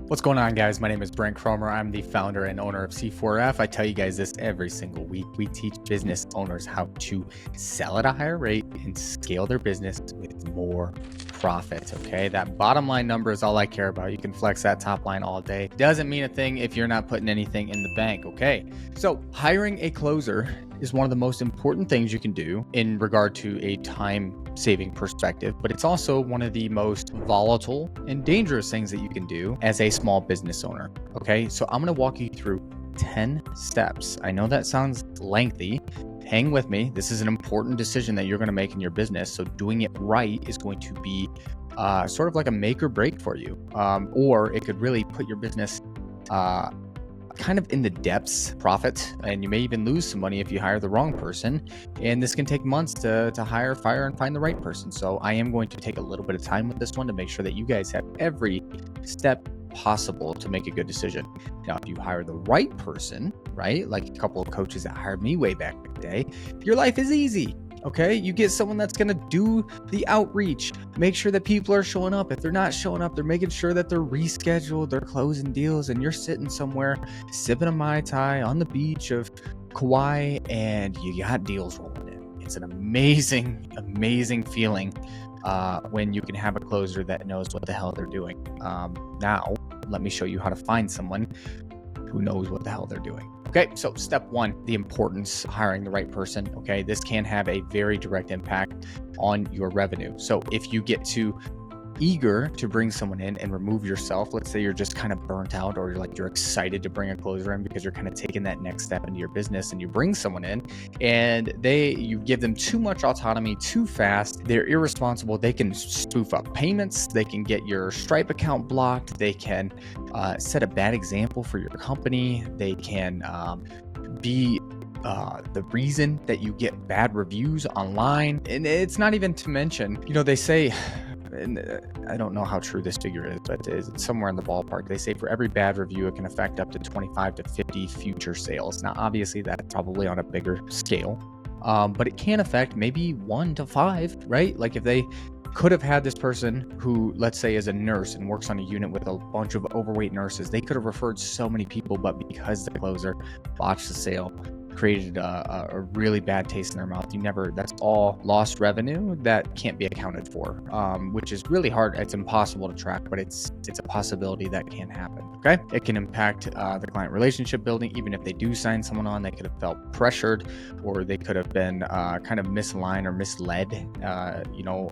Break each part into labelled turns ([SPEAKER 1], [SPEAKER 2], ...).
[SPEAKER 1] What's going on, guys? My name is Brent Kromer. I'm the founder and owner of C4F. I tell you guys this every single week. We teach business owners how to sell at a higher rate and scale their business with more profit. Okay, that bottom line number is all I care about. You can flex that top line all day. Doesn't mean a thing if you're not putting anything in the bank. Okay, so hiring a closer is one of the most important things you can do in regard to a time saving perspective, but it's also one of the most volatile and dangerous things that you can do as a small business owner. Okay, so I'm going to walk you through 10 steps. I know that sounds lengthy. Hang with me. This is an important decision that you're going to make in your business. So doing it right is going to be sort of like a make or break for you, or it could really put your business kind of in the depths profit, and you may even lose some money if you hire the wrong person. And this can take months to hire, fire, and find the right person. So I am going to take a little bit of time with this one to make sure that you guys have every step possible to make a good decision. Now, if you hire the right person, right, like a couple of coaches that hired me way back in the day, your life is easy. Okay, you get someone that's going to do the outreach, make sure that people are showing up. If they're not showing up, they're making sure that they're rescheduled, they're closing deals, and you're sitting somewhere sipping a Mai Tai on the beach of Kauai, and you got deals rolling in. It's an amazing, amazing feeling when you can have a closer that knows what the hell they're doing. Now, let me show you how to find someone who knows what the hell they're doing. Okay, so step one, the importance of hiring the right person. Okay, this can have a very direct impact on your revenue. So if you get too eager to bring someone in and remove yourself, let's say you're just kind of burnt out, or you're excited to bring a closer in because you're kind of taking that next step into your business, and you bring someone in and you give them too much autonomy too fast, they're irresponsible, they can spoof up payments, they can get your Stripe account blocked, they can set a bad example for your company, they can be the reason that you get bad reviews online. And it's not even to mention, they say, and I don't know how true this figure is, but it's somewhere in the ballpark. They say for every bad review, it can affect up to 25 to 50 future sales. Now, obviously, that's probably on a bigger scale, but it can affect maybe 1 to 5, right? Like if they could have had this person who, let's say, is a nurse and works on a unit with a bunch of overweight nurses, they could have referred so many people, but because the closer botched the sale, created a really bad taste in their mouth. That's all lost revenue that can't be accounted for, which is really hard. It's impossible to track, but it's a possibility that can happen. Okay, it can impact the client relationship building. Even if they do sign someone on, they could have felt pressured, or they could have been kind of misaligned or misled,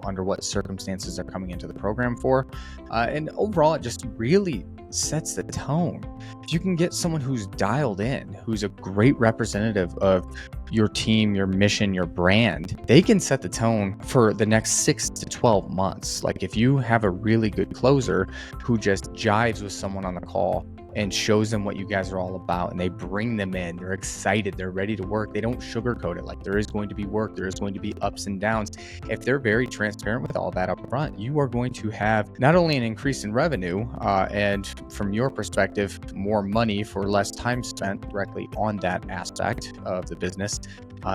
[SPEAKER 1] under what circumstances they're coming into the program for. And overall, it just really sets the tone. If you can get someone who's dialed in, who's a great representative of your team, your mission, your brand, they can set the tone for the next 6 to 12 months. Like if you have a really good closer who just jives with someone on the call and shows them what you guys are all about, and they bring them in, they're excited, they're ready to work, they don't sugarcoat it. Like there is going to be work, there is going to be ups and downs. If they're very transparent with all that up front, you are going to have not only an increase in revenue, and from your perspective, more money for less time spent directly on that aspect of the business.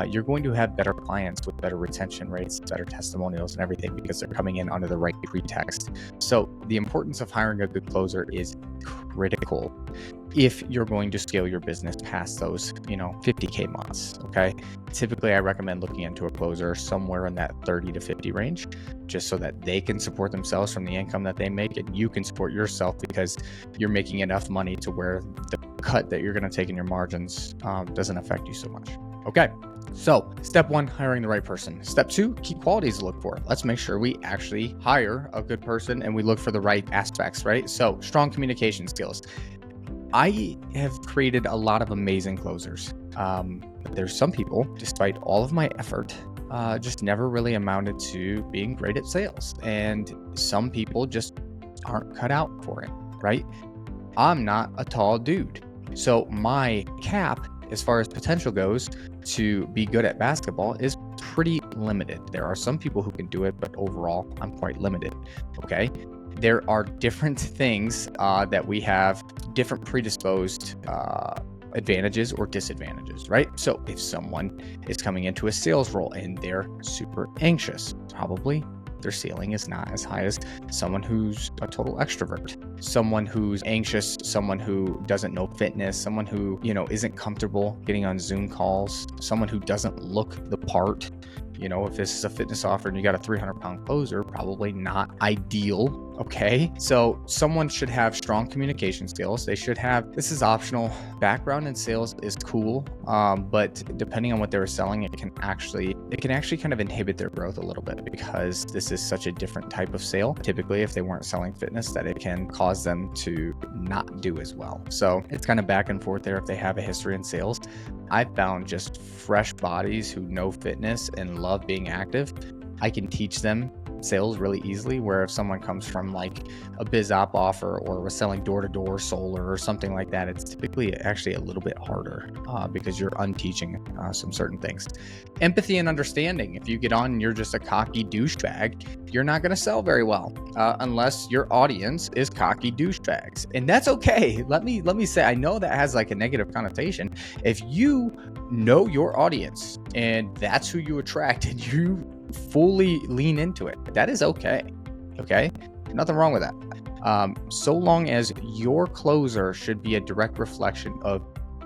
[SPEAKER 1] You're going to have better clients with better retention rates, better testimonials, and everything, because they're coming in under the right pretext. So the importance of hiring a good closer is critical if you're going to scale your business past those 50K months. Okay, typically I recommend looking into a closer somewhere in that 30 to 50 range, just so that they can support themselves from the income that they make, and you can support yourself because you're making enough money to where the cut that you're going to take in your margins doesn't affect you so much. Okay, so step one, hiring the right person. Step two, key qualities to look for. Let's make sure we actually hire a good person and we look for the right aspects, right? So strong communication skills. I have created a lot of amazing closers. But there's some people, despite all of my effort, just never really amounted to being great at sales. And some people just aren't cut out for it, right? I'm not a tall dude. So my cap, as far as potential goes, to be good at basketball is pretty limited. There are some people who can do it, but overall, I'm quite limited. Okay. There are different things that we have different predisposed advantages or disadvantages, right? So if someone is coming into a sales role and they're super anxious, probably their ceiling is not as high as someone who's a total extrovert, someone who's anxious, someone who doesn't know fitness, someone who, isn't comfortable getting on Zoom calls, someone who doesn't look the part. If this is a fitness offer and you got a 300-pound closer, probably not ideal. Okay. So someone should have strong communication skills. They should have, this is optional, background in sales is cool. But depending on what they were selling, it can actually kind of inhibit their growth a little bit, because this is such a different type of sale. Typically, if they weren't selling fitness, that it can cause them to not do as well. So it's kind of back and forth there if they have a history in sales. I've found just fresh bodies who know fitness and love being active, I can teach them sales really easily, where if someone comes from like a biz op offer or was selling door-to-door solar or something like that, it's typically actually a little bit harder because you're unteaching some certain things. Empathy and understanding. If you get on and you're just a cocky douchebag, you're not going to sell very well unless your audience is cocky douchebags, and that's okay. Let me say, I know that has like a negative connotation. If you know your audience and that's who you attract and you fully lean into it, that is okay. Nothing wrong with that. So long as your closer should be a direct reflection of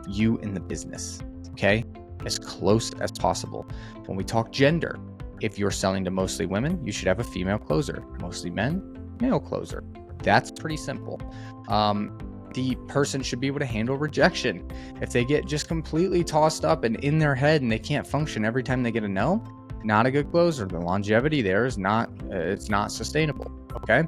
[SPEAKER 1] you in the business. Okay, as close as possible. When we talk gender, if you're selling to mostly women, you should have a female closer. Mostly men, male closer. That's pretty simple. The person should be able to handle rejection. If they get just completely tossed up and in their head and they can't function every time they get a no, not a good closer. The longevity there is not, it's not sustainable. Okay.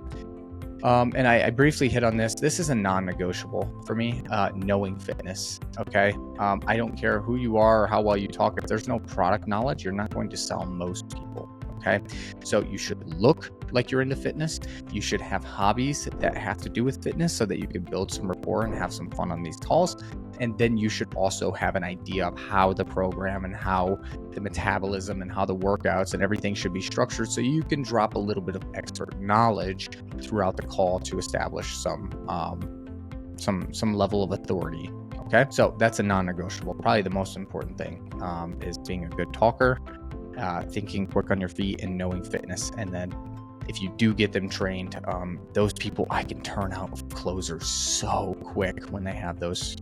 [SPEAKER 1] And I briefly hit on this. This is a non-negotiable for me, knowing fitness. Okay. I don't care who you are or how well you talk. If there's no product knowledge, you're not going to sell most people. Okay. So you should look like you're into fitness. You should have hobbies that have to do with fitness so that you can build some rapport and have some fun on these calls. And then you should also have an idea of how the program and how the metabolism and how the workouts and everything should be structured, so you can drop a little bit of expert knowledge throughout the call to establish some level of authority. Okay, so that's a non-negotiable. Probably the most important thing is being a good talker, thinking quick on your feet, and knowing fitness. And then if you do get them trained, those people, I can turn out closers so quick when they have those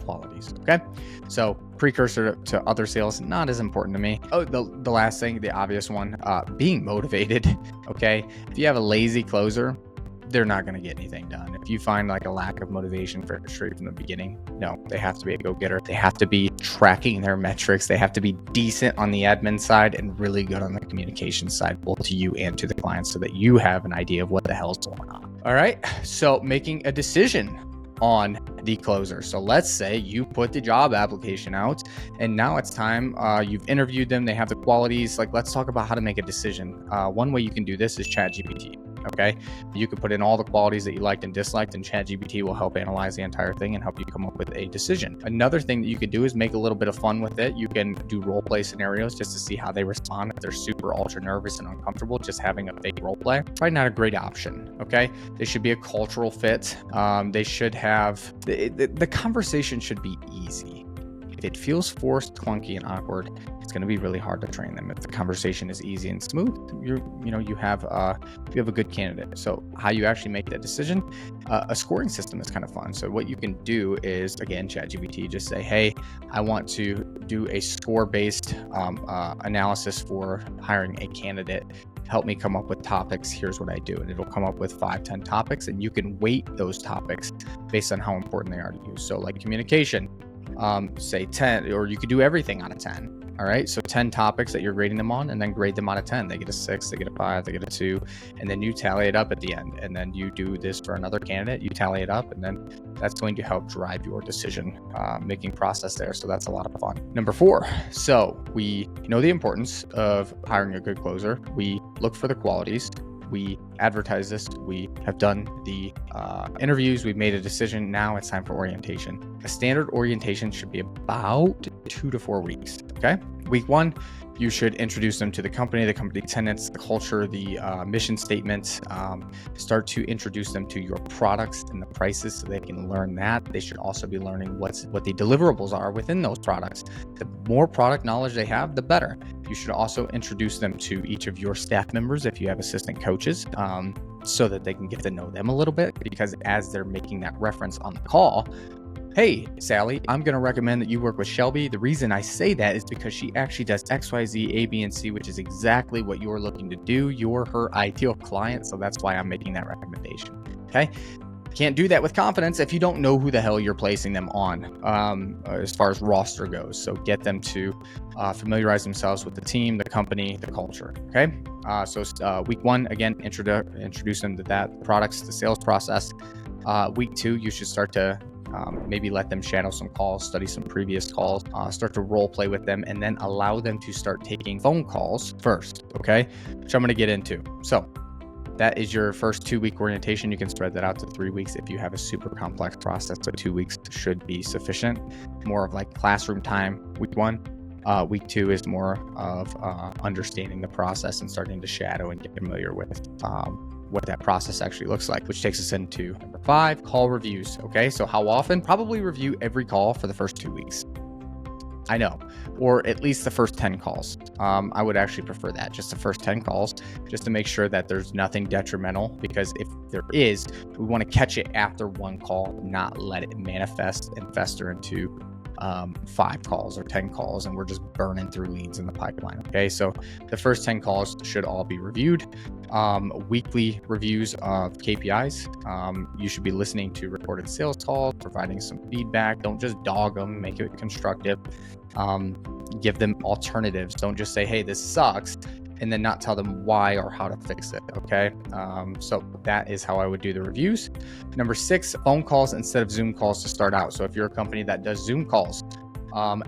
[SPEAKER 1] qualities. Okay, so precursor to other sales, not as important to me. Oh, the last thing, the obvious one, being motivated. Okay, if you have a lazy closer, they're not going to get anything done. If you find like a lack of motivation straight from the beginning, no, they have to be a go-getter. They have to be tracking their metrics. They have to be decent on the admin side and really good on the communication side, both to you and to the client, so that you have an idea of what the hell's going on. All right. So making a decision on the closer. So let's say you put the job application out and now it's time, you've interviewed them, they have the qualities. Like, let's talk about how to make a decision. One way you can do this is ChatGPT. Okay, you can put in all the qualities that you liked and disliked, and ChatGPT will help analyze the entire thing and help you come up with a decision. Another thing that you could do is make a little bit of fun with it. You can do role play scenarios just to see how they respond. If they're super ultra nervous and uncomfortable, just having a fake role play, probably not a great option. Okay, they should be a cultural fit. They should have the conversation should be easy. If it feels forced, clunky, and awkward, it's going to be really hard to train them. If the conversation is easy and smooth, you have a good candidate. So how you actually make that decision, a scoring system is kind of fun. So what you can do is, again, ChatGPT, just say, hey, I want to do a score-based analysis for hiring a candidate. Help me come up with topics. Here's what I do. And it'll come up with 5-10 topics, and you can weight those topics based on how important they are to you. So like communication, say 10, or you could do everything out of 10. All right, so 10 topics that you're grading them on, and then grade them out of 10. They get a 6, they get a 5, they get a 2, and then you tally it up at the end. And then you do this for another candidate, you tally it up, and then that's going to help drive your decision making process there. So that's a lot of fun. Number 4, so we know the importance of hiring a good closer. We look for the qualities. We advertise this. We have done the interviews. We've made a decision. Now it's time for orientation. A standard orientation should be about 2 to 4 weeks. Okay. Week 1, you should introduce them to the company tenets, the culture, the mission statement. Start to introduce them to your products and the prices so they can learn that. They should also be learning what the deliverables are within those products. The more product knowledge they have, the better. You should also introduce them to each of your staff members if you have assistant coaches, so that they can get to know them a little bit, because as they're making that reference on the call, hey, Sally, I'm going to recommend that you work with Shelby. The reason I say that is because she actually does X, Y, Z, A, B, and C, which is exactly what you're looking to do. You're her ideal client. So that's why I'm making that recommendation. Okay. Can't do that with confidence if you don't know who the hell you're placing them on, as far as roster goes. So get them to familiarize themselves with the team, the company, the culture. Okay. So week 1, again, introduce them to that, the products, the sales process. Week 2, you should start to maybe let them shadow some calls, study some previous calls, start to role play with them, and then allow them to start taking phone calls first, okay? Which I'm going to get into. So that is your first 2-week orientation. You can spread that out to 3 weeks if you have a super complex process, so 2 weeks should be sufficient. More of like classroom time, week 1. Week 2 is more of understanding the process and starting to shadow and get familiar with what that process actually looks like, which takes us into number 5, call reviews. Okay, so how often? Probably review every call for the first 2 weeks. I know, or at least the first 10 calls. I would actually prefer that, just the first 10 calls, just to make sure that there's nothing detrimental, because if there is, we want to catch it after 1 call, not let it manifest and fester into 5 calls or 10 calls, and we're just burning through leads in the pipeline. Okay, so the first 10 calls should all be reviewed. Weekly reviews of KPIs. You should be listening to recorded sales calls, providing some feedback. Don't just dog them, make it constructive. Give them alternatives. Don't just say, hey, this sucks, and then not tell them why or how to fix it. Okay, so that is how I would do the reviews. Number 6, phone calls instead of Zoom calls to start out. So if you're a company that does Zoom calls,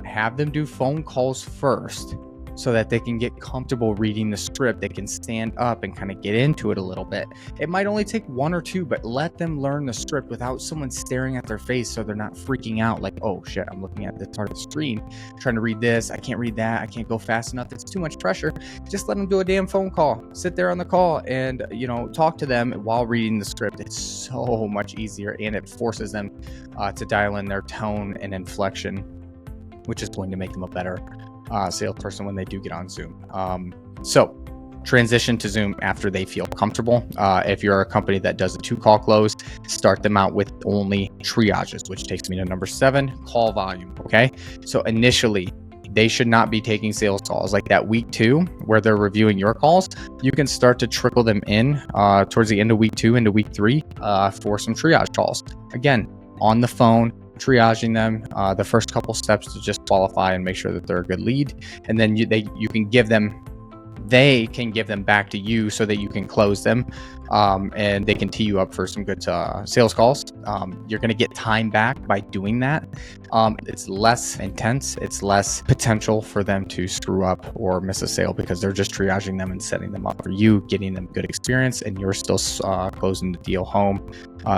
[SPEAKER 1] have them do phone calls first, so that they can get comfortable reading the script. They can stand up and kind of get into it a little bit. It might only take 1 or 2, but let them learn the script without someone staring at their face, so they're not freaking out like, oh shit, I'm looking at this part of the screen, trying to read this, I can't read that, I can't go fast enough, it's too much pressure. Just let them do a damn phone call. Sit there on the call and, talk to them while reading the script. It's so much easier, and it forces them to dial in their tone and inflection, which is going to make them a better salesperson when they do get on Zoom. So transition to Zoom after they feel comfortable. If you're a company that does a 2-call close, start them out with only triages, which takes me to number 7, call volume. Okay, so initially they should not be taking sales calls. Like that week 2 where they're reviewing your calls, you can start to trickle them in towards the end of week 2 into week 3 for some triage calls. Again, on the phone, triaging them, the first couple steps to just qualify and make sure that they're a good lead, and then they can give them back to you so that you can close them, and they can tee you up for some good sales calls. You're going to get time back by doing that. It's less intense. It's less potential for them to screw up or miss a sale, because they're just triaging them and setting them up for you, getting them good experience, and you're still closing the deal home,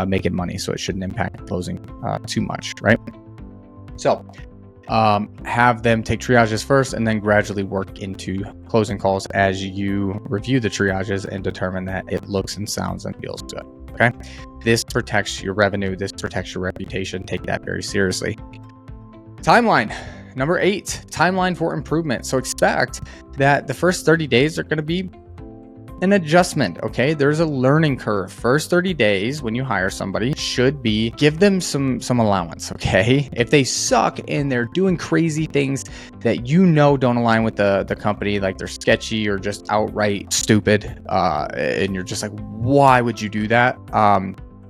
[SPEAKER 1] making money. So it shouldn't impact closing too much, right? So have them take triages first and then gradually work into closing calls as you review the triages and determine that it looks and sounds and feels good. Okay, this protects your revenue, this protects your reputation. Take that very seriously. Timeline. Number 8, timeline for improvement. So expect that the first 30 days are going to be an adjustment. Okay, there's a learning curve. First 30 days when you hire somebody should be, give them some allowance. Okay, if they suck and they're doing crazy things that don't align with the company, like they're sketchy or just outright stupid, and you're just like, why would you do that?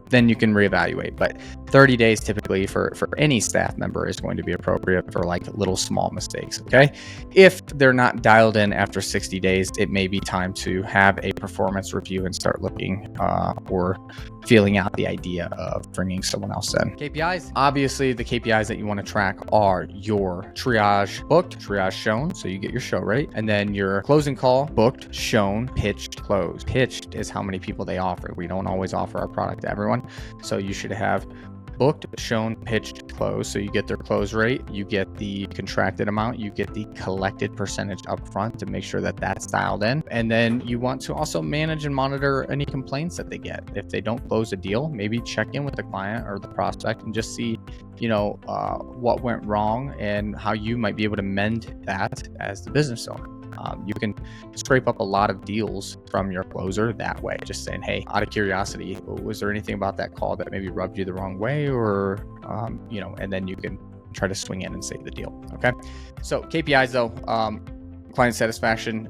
[SPEAKER 1] Then you can reevaluate. But 30 days typically for any staff member is going to be appropriate for like little small mistakes. Okay, if they're not dialed in after 60 days, it may be time to have a performance review and start looking or feeling out the idea of bringing someone else in. KPIs. Obviously, the KPIs that you want to track are your triage booked, triage shown, so you get your show rate, and then your closing call booked, shown, pitched, closed. Pitched is how many people they offer. We don't always offer our product to everyone, so you should have booked, shown, pitched, closed. So you get their close rate, you get the contracted amount, you get the collected percentage up front to make sure that that's dialed in. And then you want to also manage and monitor any complaints that they get. If they don't close a deal, maybe check in with the client or the prospect and just see, what went wrong and how you might be able to mend that as the business owner. You can scrape up a lot of deals from your closer that way, just saying, hey, out of curiosity, was there anything about that call that maybe rubbed you the wrong way, or, and then you can try to swing in and save the deal. Okay. So KPIs though, client satisfaction,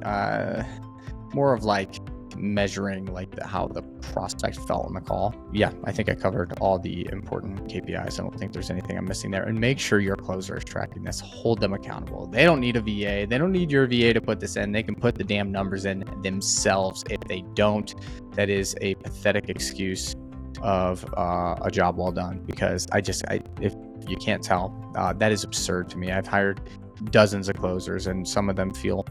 [SPEAKER 1] more of like measuring like how the prospect felt on the call. Yeah, I think I covered all the important KPIs. I don't think there's anything I'm missing there. And make sure your closer is tracking this. Hold them accountable. They don't need a VA. They don't need your VA to put this in. They can put the damn numbers in themselves. If they don't, that is a pathetic excuse of a job well done. Because if you can't tell, that is absurd to me. I've hired dozens of closers, and some of them feel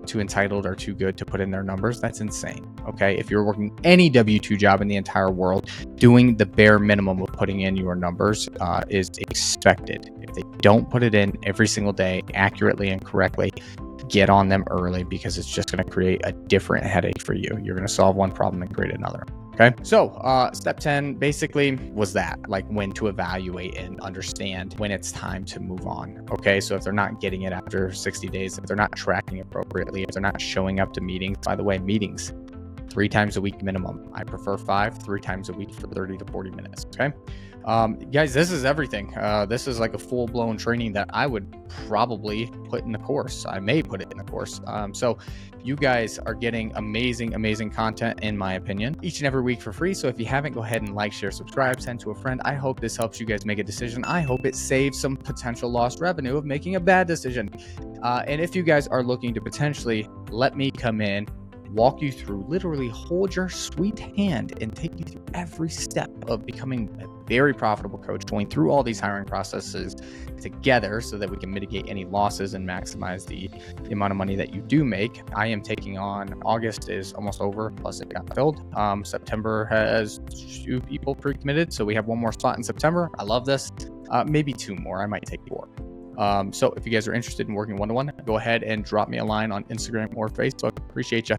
[SPEAKER 1] too entitled or too good to put in their numbers. That's insane. Okay. If you're working any W-2 job in the entire world, doing the bare minimum of putting in your numbers is expected. If they don't put it in every single day accurately and correctly, get on them early, because it's just going to create a different headache for you. You're going to solve one problem and create another. Okay. So step 10 basically was that, like when to evaluate and understand when it's time to move on. Okay. So if they're not getting it after 60 days, if they're not tracking appropriately, if they're not showing up to meetings, by the way, meetings 3 times a week minimum. I prefer 5, 3 times a week for 30 to 40 minutes. Okay. Guys, this is everything. This is like a full-blown training that I would probably put in the course. I may put it in the course. So you guys are getting amazing content, in my opinion, each and every week for free. So if you haven't, go ahead and like, share, subscribe, send to a friend. I hope this helps you guys make a decision. I hope it saves some potential lost revenue of making a bad decision. And if you guys are looking to potentially let me come in, walk you through, literally hold your sweet hand and take you through every step of becoming a very profitable coach, going through all these hiring processes together so that we can mitigate any losses and maximize the amount of money that you do make. I am taking on, August is almost over, plus it got filled. September has 2 people pre-committed, so we have 1 more spot in September. I love this. Maybe 2 more. I might take 4. So if you guys are interested in working one-to-one, go ahead and drop me a line on Instagram or Facebook. Appreciate you.